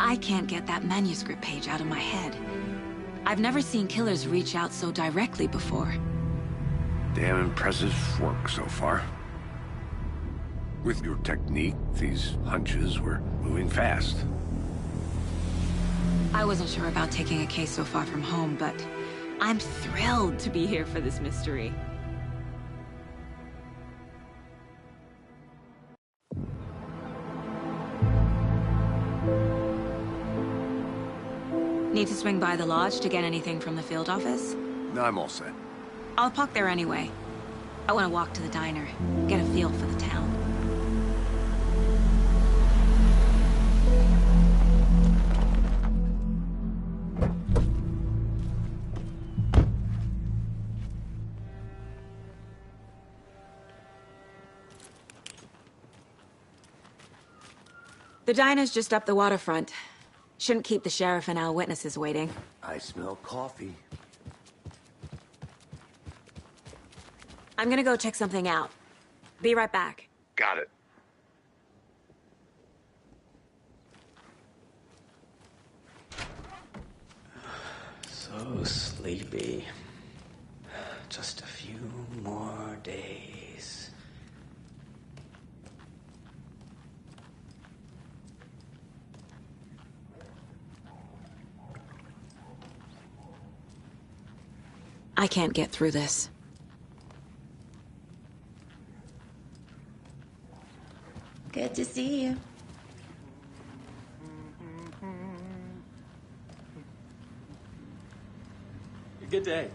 I can't get that manuscript page out of my head. I've never seen killers reach out so directly before. Damn impressive work so far. With your technique, these hunches were moving fast. I wasn't sure about taking a case so far from home, but I'm thrilled to be here for this mystery. Need to swing by the lodge to get anything from the field office? No, I'm all set. I'll park there anyway. I want to walk to the diner, get a feel for the town. The diner's just up the waterfront. Shouldn't keep the sheriff and our witnesses waiting. I smell coffee. I'm gonna go check something out. Be right back. Got it. So sleepy. Just a few more days. I can't get through this. Good to see you. Good day.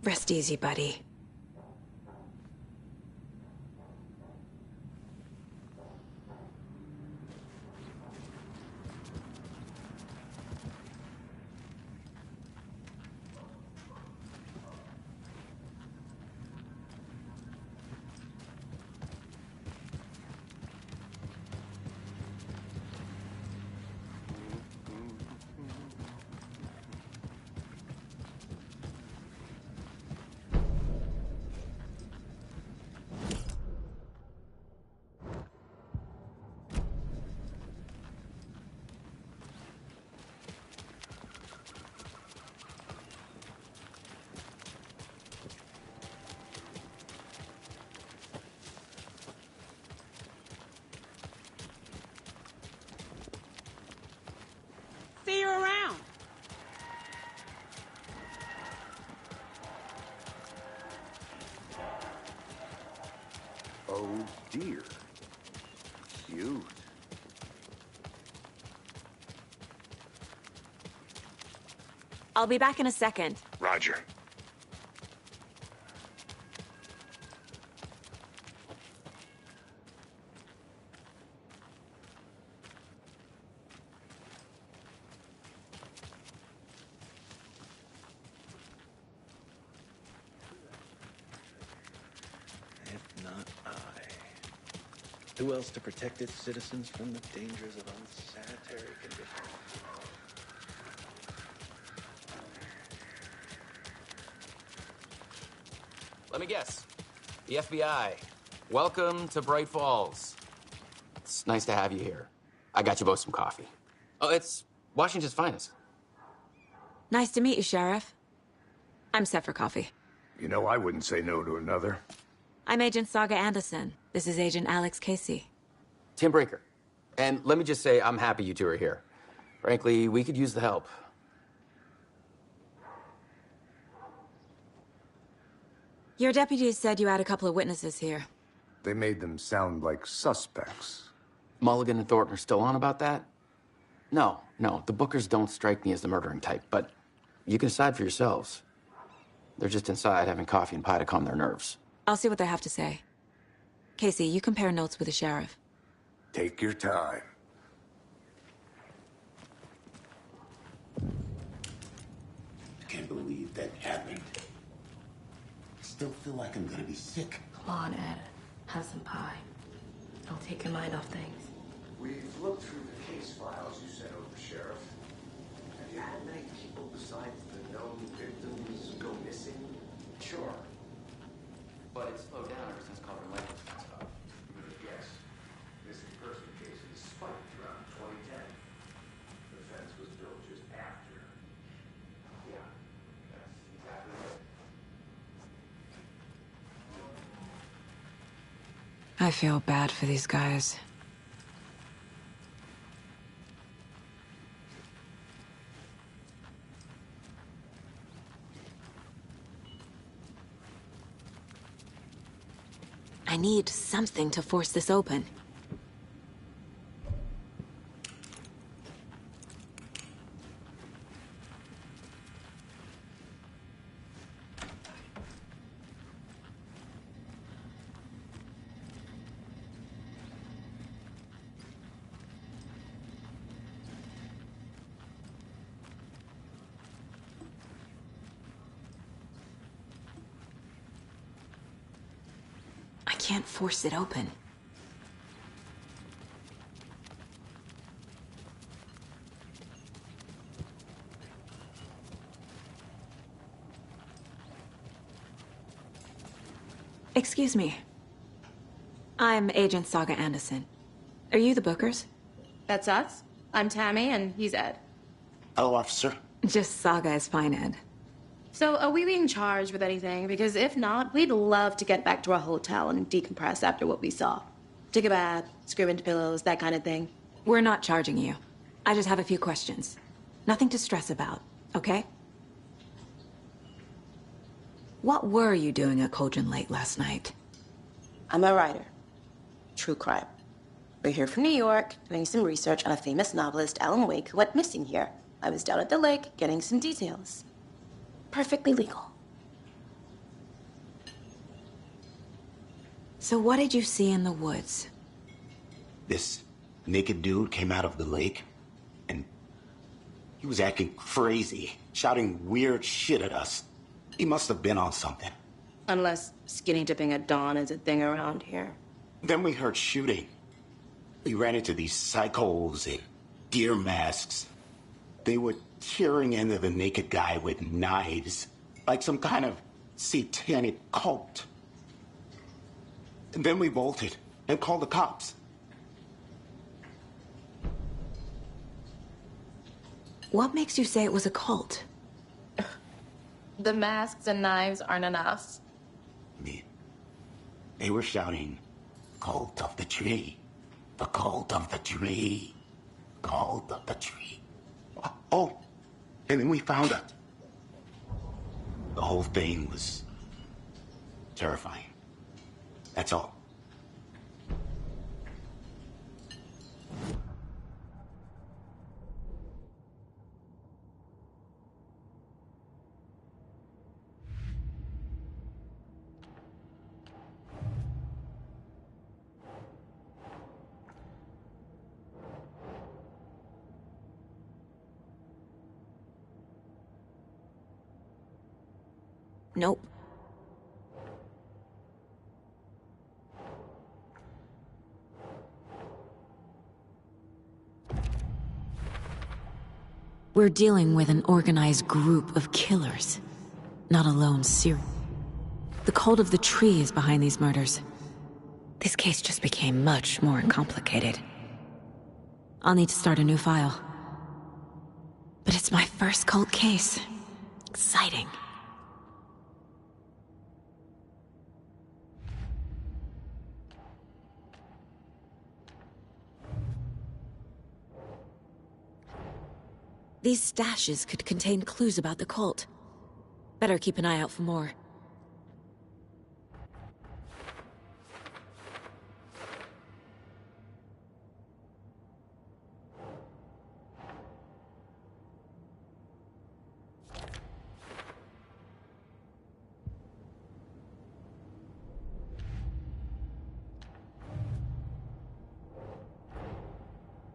Rest easy, buddy. See you around. Oh dear. Cute. I'll be back in a second. Roger. If not I. Who else to protect its citizens from the dangers of unsanitary conditions? Let me guess. The FBI. Welcome to Bright Falls. It's nice to have you here. I got you both some coffee. Oh, it's Washington's finest. Nice to meet you, Sheriff. I'm set for coffee. You know, I wouldn't say no to another. I'm Agent Saga Anderson. This is Agent Alex Casey. Tim Breaker. And let me just say, I'm happy you two are here. Frankly, we could use the help. Your deputies said you had a couple of witnesses here. They made them sound like suspects. Mulligan and Thornton are still on about that? No, the Bookers don't strike me as the murdering type, but you can decide for yourselves. They're just inside having coffee and pie to calm their nerves. I'll see what they have to say. Casey, you compare notes with the sheriff. Take your time. I can't believe that happened. I still feel like I'm gonna be sick. Come on, Ed. Have some pie. Don't take your mind off things. We've looked through the case files you sent over, Sheriff. Have you had many people besides the known victims go missing? Sure. I feel bad for these guys. I need something to force this open. I can't force it open. Excuse me. I'm Agent Saga Anderson. Are you the Bookers? That's us. I'm Tammy, and he's Ed. Hello, officer. Just Saga is fine, Ed. So, are we being charged with anything? Because if not, we'd love to get back to our hotel and decompress after what we saw. Take a bath, scream into pillows, that kind of thing. We're not charging you. I just have a few questions. Nothing to stress about, okay? What were you doing at Cauldron Lake last night? I'm a writer. True crime. We're here from New York, doing some research on a famous novelist, Alan Wake, who went missing here. I was down at the lake, getting some details. Perfectly legal. So what did you see in the woods? This naked dude came out of the lake, and he was acting crazy, shouting weird shit at us. He must have been on something. Unless skinny dipping at dawn is a thing around here. Then we heard shooting. We ran into these psychos in deer masks. They were tearing into the naked guy with knives, like some kind of satanic cult. And then we bolted and called the cops. What makes you say it was a cult? The masks and knives aren't enough. I mean, they were shouting, "Cult of the tree, the cult of the tree, cult of the tree." Oh, and then we found it. The whole thing was terrifying. That's all. Nope. We're dealing with an organized group of killers, not a lone serial. The cult of the tree is behind these murders. This case just became much more complicated. I'll need to start a new file. But it's my first cult case. Exciting. These stashes could contain clues about the cult. Better keep an eye out for more.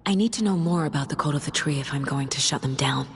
I need to know more about the cult of the tree if I'm going to shut them down.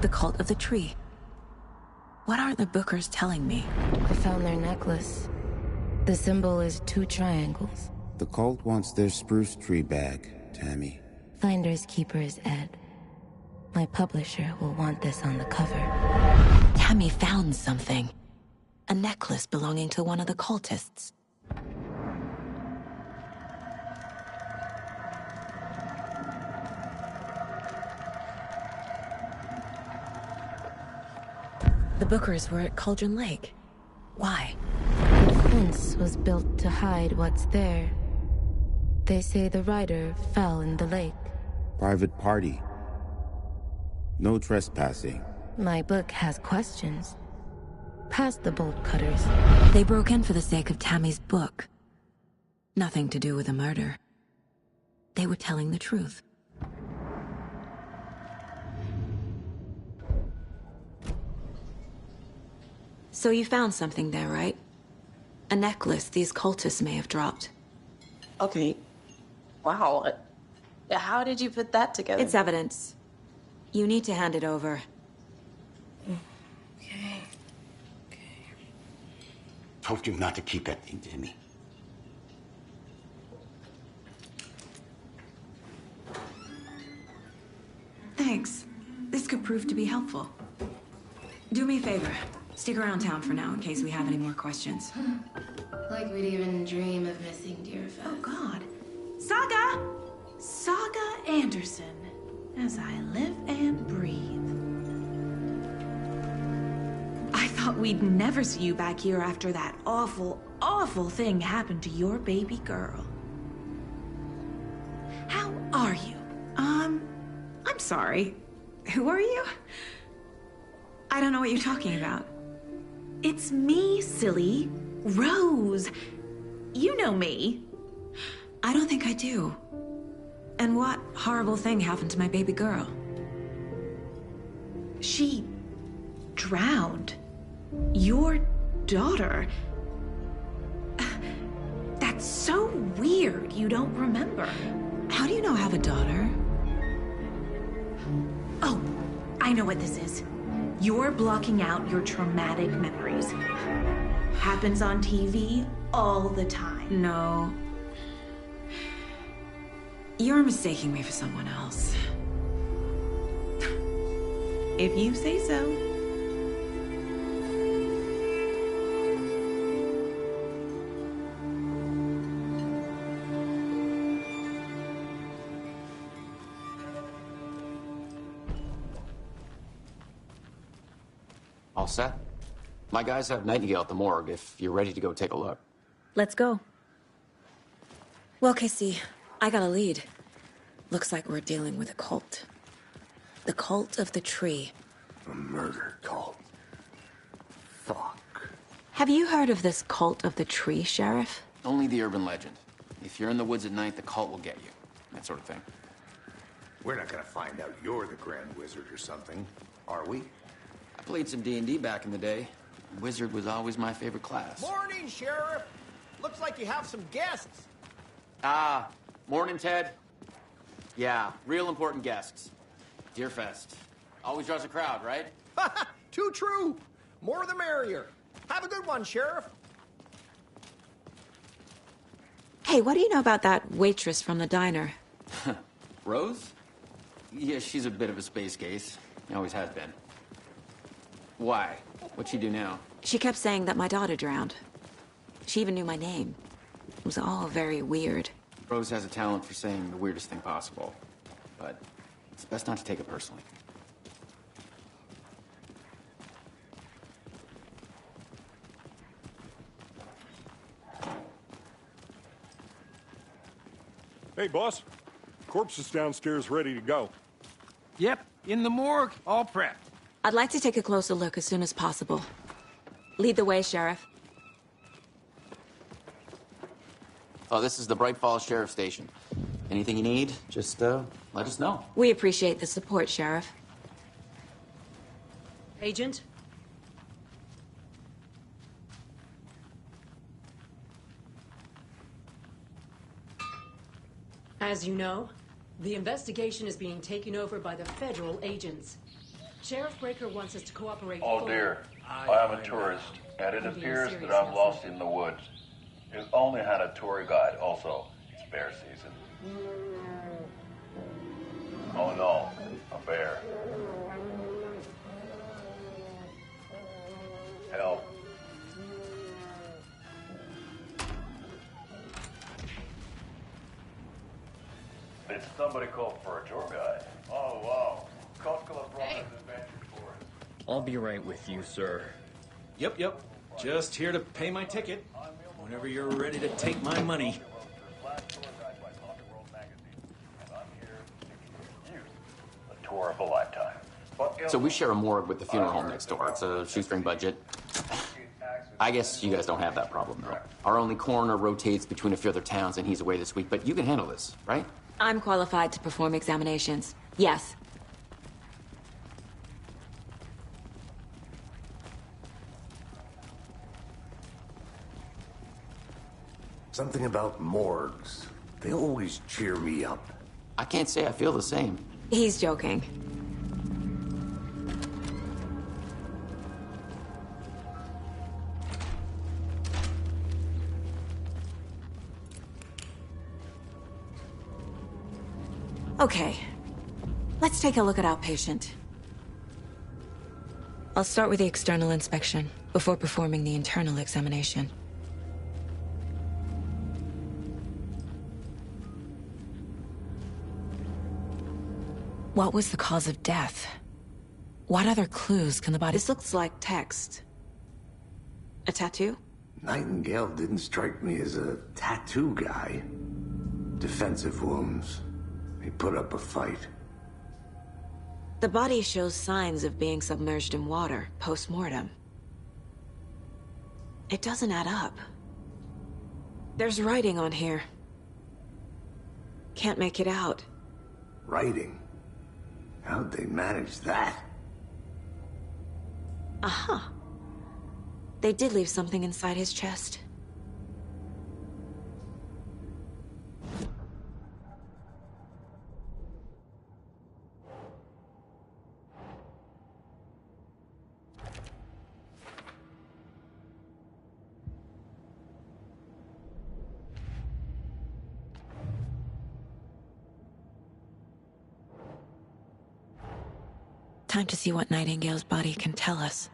The cult of the tree. What aren't the Bookers telling me? I found their necklace. The symbol is 2 triangles. The cult wants their spruce tree back, Tammy. Finders keepers, Ed. My publisher will want this on the cover. Tammy found something. A necklace belonging to one of the cultists. The Bookers were at Cauldron Lake. Why? The fence was built to hide what's there. They say the rider fell in the lake. Private party. No trespassing. My book has questions. Past the bolt cutters. They broke in for the sake of Tammy's book. Nothing to do with a murder. They were telling the truth. So you found something there, right? A necklace these cultists may have dropped. Okay. Wow. How did you put that together? It's evidence. You need to hand it over. Okay. Told you not to keep that thing to me. Thanks. This could prove to be helpful. Do me a favor. Stick around town for now in case we have any more questions. Like we'd even dream of missing Deerfest. Oh, God. Saga! Saga Anderson. As I live and breathe. I thought we'd never see you back here after that awful, awful thing happened to your baby girl. How are you? I'm sorry. Who are you? I don't know what you're talking about. It's me, silly. Rose. You know me. I don't think I do. And what horrible thing happened to my baby girl? She drowned. Your daughter. That's so weird you don't remember. How do you know I have a daughter? Oh, I know what this is. You're blocking out your traumatic memories. Happens on TV all the time. No. You're mistaking me for someone else. If you say so. All set? My guys have Nightingale at the morgue if you're ready to go take a look. Let's go. Well, Casey, I got a lead. Looks like we're dealing with a cult. The cult of the tree. A murder cult. Fuck. Have you heard of this cult of the tree, Sheriff? Only the urban legend. If you're in the woods at night, the cult will get you. That sort of thing. We're not gonna find out you're the Grand Wizard or something, are we? I played some D&D back in the day. Wizard was always my favorite class. Morning, Sheriff. Looks like you have some guests. Ah, morning, Ted. Yeah, real important guests. Deerfest. Always draws a crowd, right? Too true. More the merrier. Have a good one, Sheriff. Hey, what do you know about that waitress from the diner? Rose? Yeah, she's a bit of a space case. Always has been. Why? What'd she do now? She kept saying that my daughter drowned. She even knew my name. It was all very weird. Rose has a talent for saying the weirdest thing possible. But it's best not to take it personally. Hey, boss. Corpse is downstairs ready to go. Yep, in the morgue, all prepped. I'd like to take a closer look as soon as possible. Lead the way, Sheriff. Oh, this is the Bright Falls Sheriff Station. Anything you need, just let us know. We appreciate the support, Sheriff. Agent? As you know, the investigation is being taken over by the federal agents. Sheriff Breaker wants us to cooperate Oh fully. dear, I'm a tourist, and it appears that I'm lost in the woods. You've only had a tour guide, also. It's bear season. Oh no, a bear. Help. Did somebody call for a tour guide? Oh wow. Koskela brought us adventure for us. I'll be right with you, sir. Yep. Just here to pay my ticket. Whenever you're ready to take my money. A tour of a lifetime. So we share a morgue with the funeral home next door. It's a shoestring budget. I guess you guys don't have that problem, though. Our only coroner rotates between a few other towns, and he's away this week. But you can handle this, right? I'm qualified to perform examinations. Yes. Something about morgues. They always cheer me up. I can't say I feel the same. He's joking. Okay. Let's take a look at outpatient. I'll start with the external inspection before performing the internal examination. What was the cause of death? What other clues can the body... This looks like text. A tattoo? Nightingale didn't strike me as a tattoo guy. Defensive wounds. He put up a fight. The body shows signs of being submerged in water, post-mortem. It doesn't add up. There's writing on here. Can't make it out. Writing? How'd they manage that? Aha. They did leave something inside his chest. Time to see what Nightingale's body can tell us.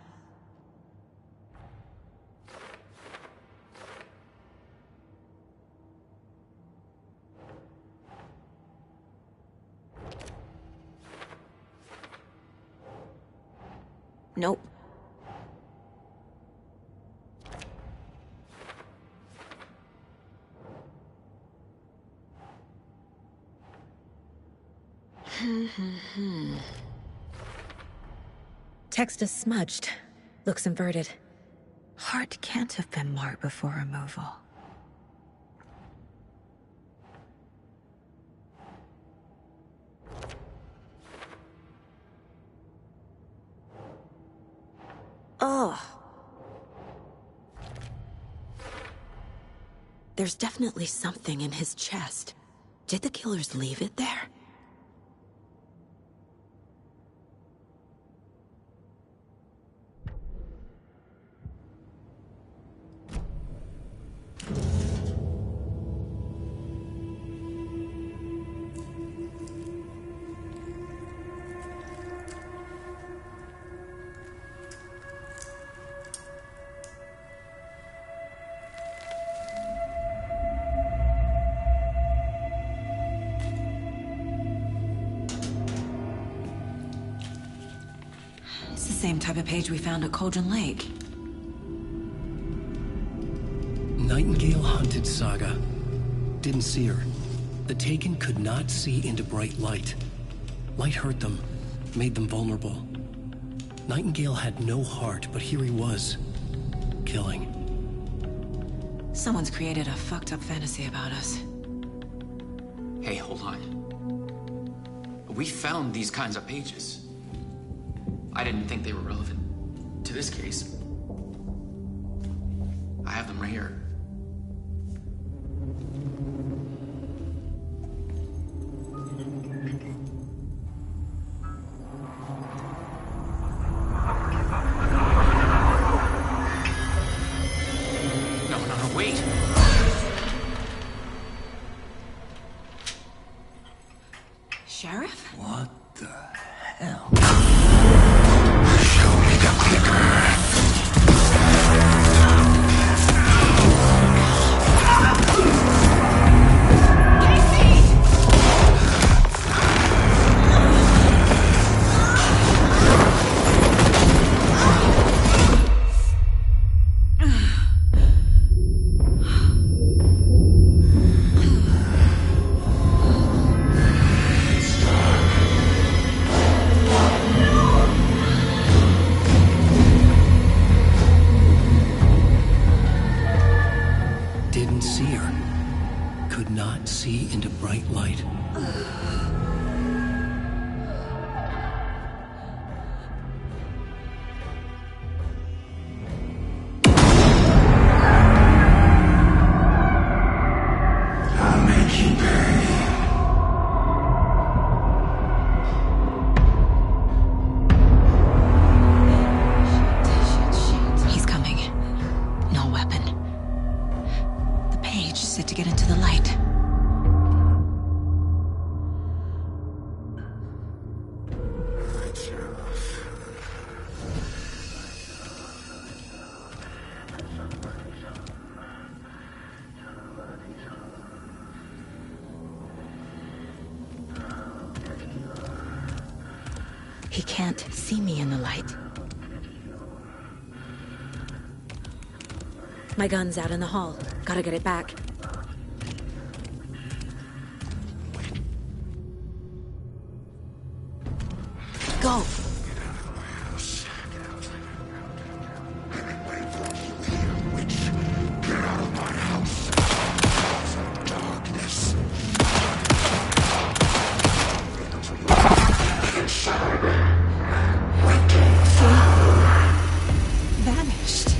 Nope. Text is smudged. Looks inverted. Heart can't have been marked before removal. Oh. There's definitely something in his chest. Did the killers leave it there? It's the same type of page we found at Cauldron Lake. Nightingale hunted Saga. Didn't see her. The Taken could not see into bright light. Light hurt them, made them vulnerable. Nightingale had no heart, but here he was, killing. Someone's created a fucked up fantasy about us. Hey, hold on. We found these kinds of pages. I didn't think they were relevant to this case. I have them right here. Wait! Sheriff? What the hell? Show me the clicker. Didn't see her. Could not see into bright light. I'll make you pay. He's coming. No weapon. The page said to get into the light. He can't see me in the light. My gun's out in the hall. Gotta get it back. Go! Vanished.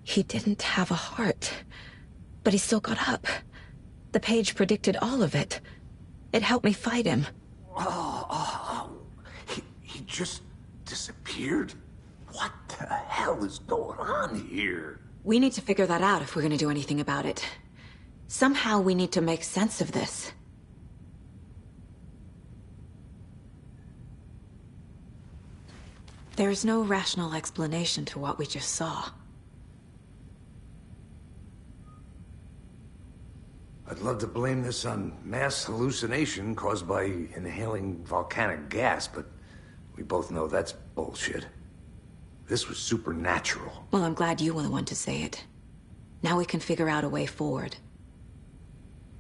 He didn't have a heart, but he still got up. The page predicted all of it. It helped me fight him. He just disappeared? What the hell is going on here? We need to figure that out if we're gonna do anything about it. Somehow we need to make sense of this. There's no rational explanation to what we just saw. I'd love to blame this on mass hallucination caused by inhaling volcanic gas, but we both know that's bullshit. This was supernatural. Well, I'm glad you were the one to say it. Now we can figure out a way forward.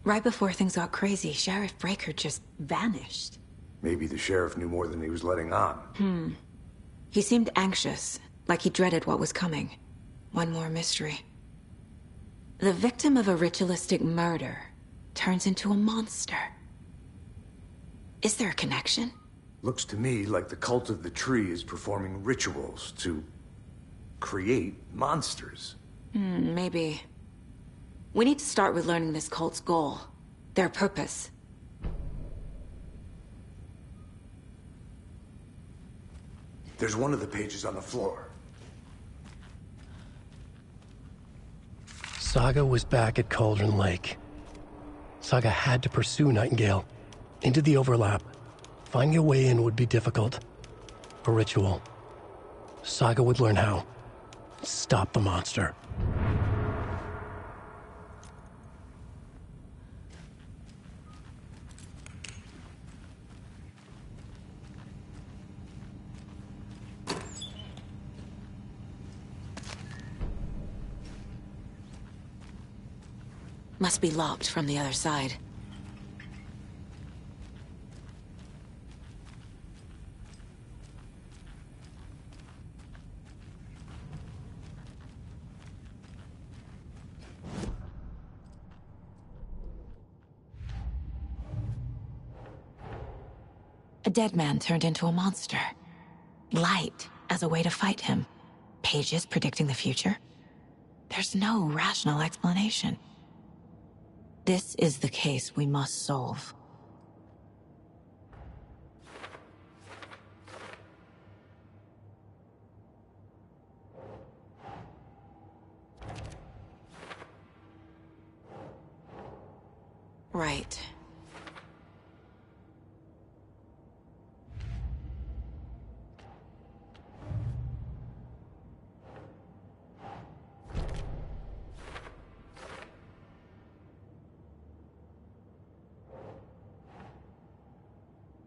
Right before things got crazy, Sheriff Breaker just vanished. Maybe the sheriff knew more than he was letting on. He seemed anxious, like he dreaded what was coming. One more mystery. The victim of a ritualistic murder turns into a monster. Is there a connection? Looks to me like the cult of the tree is performing rituals to create monsters. Maybe. We need to start with learning this cult's goal. Their purpose. There's one of the pages on the floor. Saga was back at Cauldron Lake. Saga had to pursue Nightingale. Into the overlap. Finding a way in would be difficult. A ritual. Saga would learn how. Stop the monster. Must be locked from the other side. A dead man turned into a monster. Light as a way to fight him. Pages predicting the future. There's no rational explanation. This is the case we must solve. Right.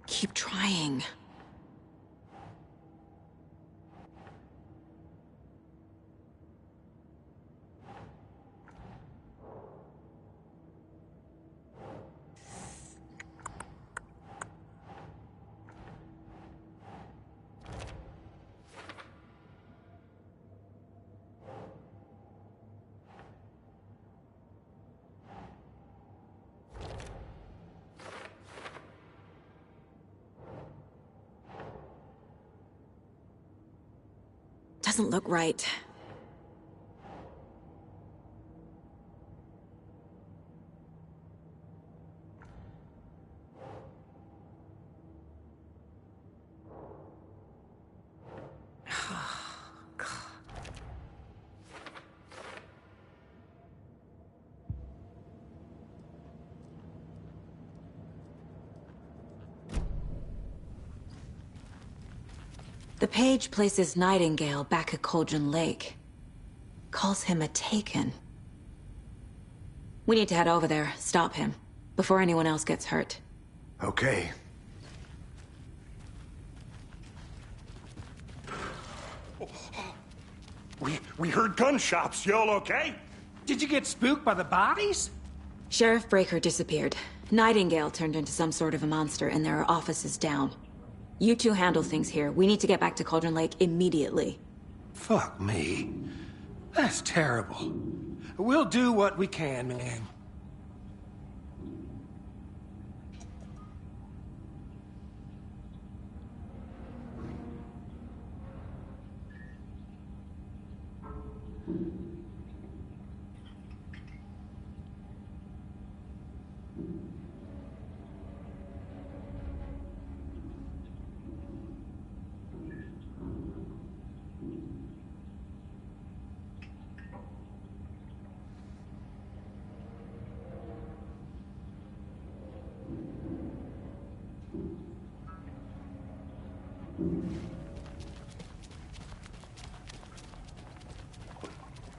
Keep trying. Doesn't look right. The page places Nightingale back at Cauldron Lake. Calls him a Taken. We need to head over there, stop him, before anyone else gets hurt. Okay. We heard gunshots. You all okay? Did you get spooked by the bodies? Sheriff Breaker disappeared. Nightingale turned into some sort of a monster, and there are offices down. You two handle things here. We need to get back to Cauldron Lake immediately. Fuck me. That's terrible. We'll do what we can, man.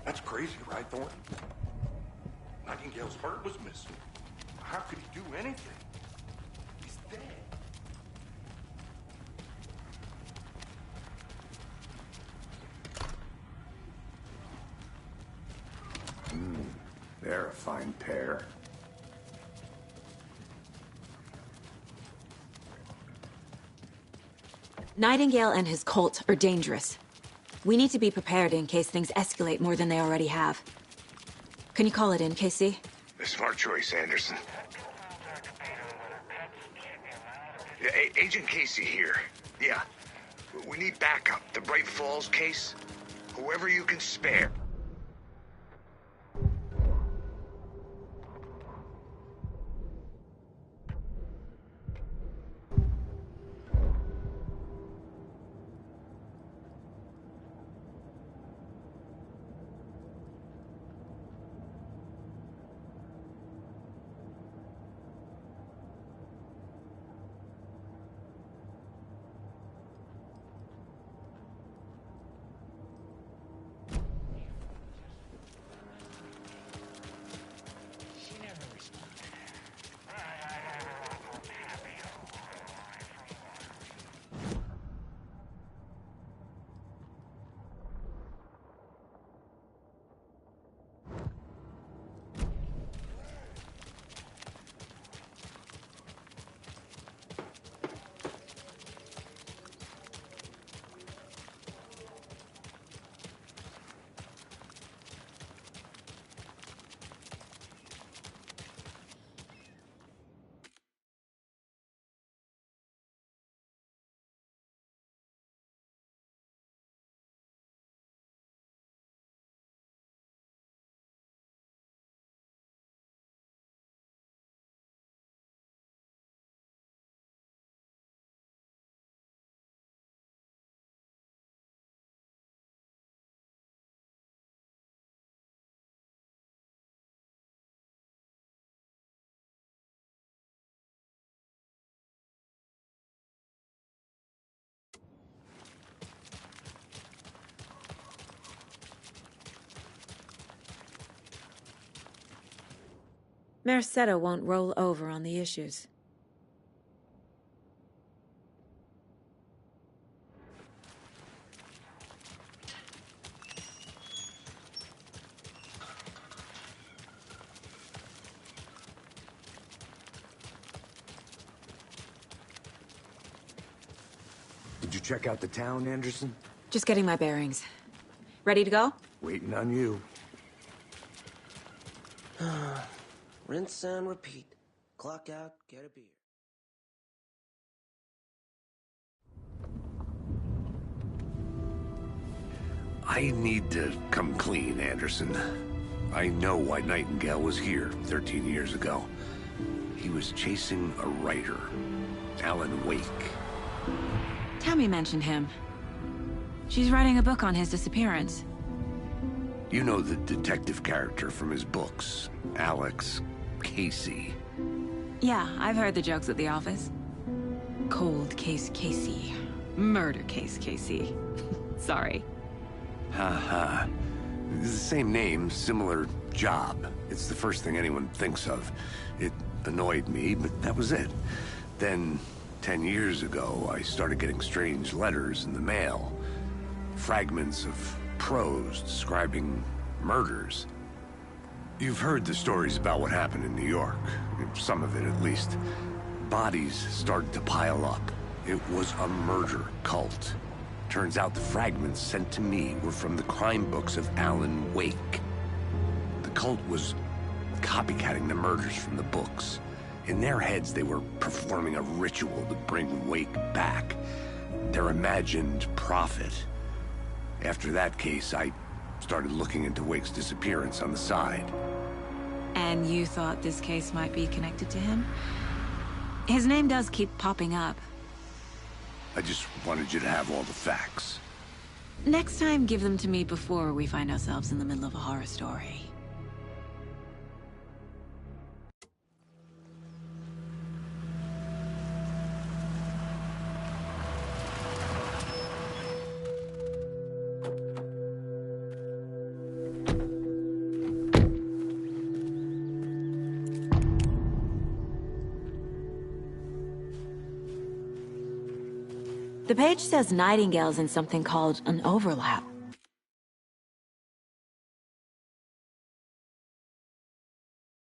That's crazy, right, Thornton? Nightingale's heart was missing. How could he do anything? He's dead. They're a fine pair. Nightingale and his cult are dangerous. We need to be prepared in case things escalate more than they already have. Can you call it in, Casey? A smart choice, Anderson. Yeah, Agent Casey here. Yeah. We need backup. The Bright Falls case. Whoever you can spare. Merced won't roll over on the issues. Did you check out the town, Anderson? Just getting my bearings. Ready to go? Waiting on you. Rinse and repeat. Clock out, get a beer. I need to come clean, Anderson. I know why Nightingale was here 13 years ago. He was chasing a writer, Alan Wake. Tammy mentioned him. She's writing a book on his disappearance. You know the detective character from his books, Alex Casey. Yeah, I've heard the jokes at the office. Cold case Casey. Murder case Casey. Sorry. Ha. It's the same name, similar job. It's the first thing anyone thinks of. It annoyed me, but that was it. Then, 10 years ago, I started getting strange letters in the mail. Fragments of prose describing murders. You've heard the stories about what happened in New York. Some of it, at least. Bodies started to pile up. It was a murder cult. Turns out the fragments sent to me were from the crime books of Alan Wake. The cult was copycatting the murders from the books. In their heads, they were performing a ritual to bring Wake back. Their imagined prophet. After that case, I started looking into Wake's disappearance on the side. And you thought this case might be connected to him? His name does keep popping up. I just wanted you to have all the facts. Next time, give them to me before we find ourselves in the middle of a horror story. The page says Nightingale's in something called an overlap.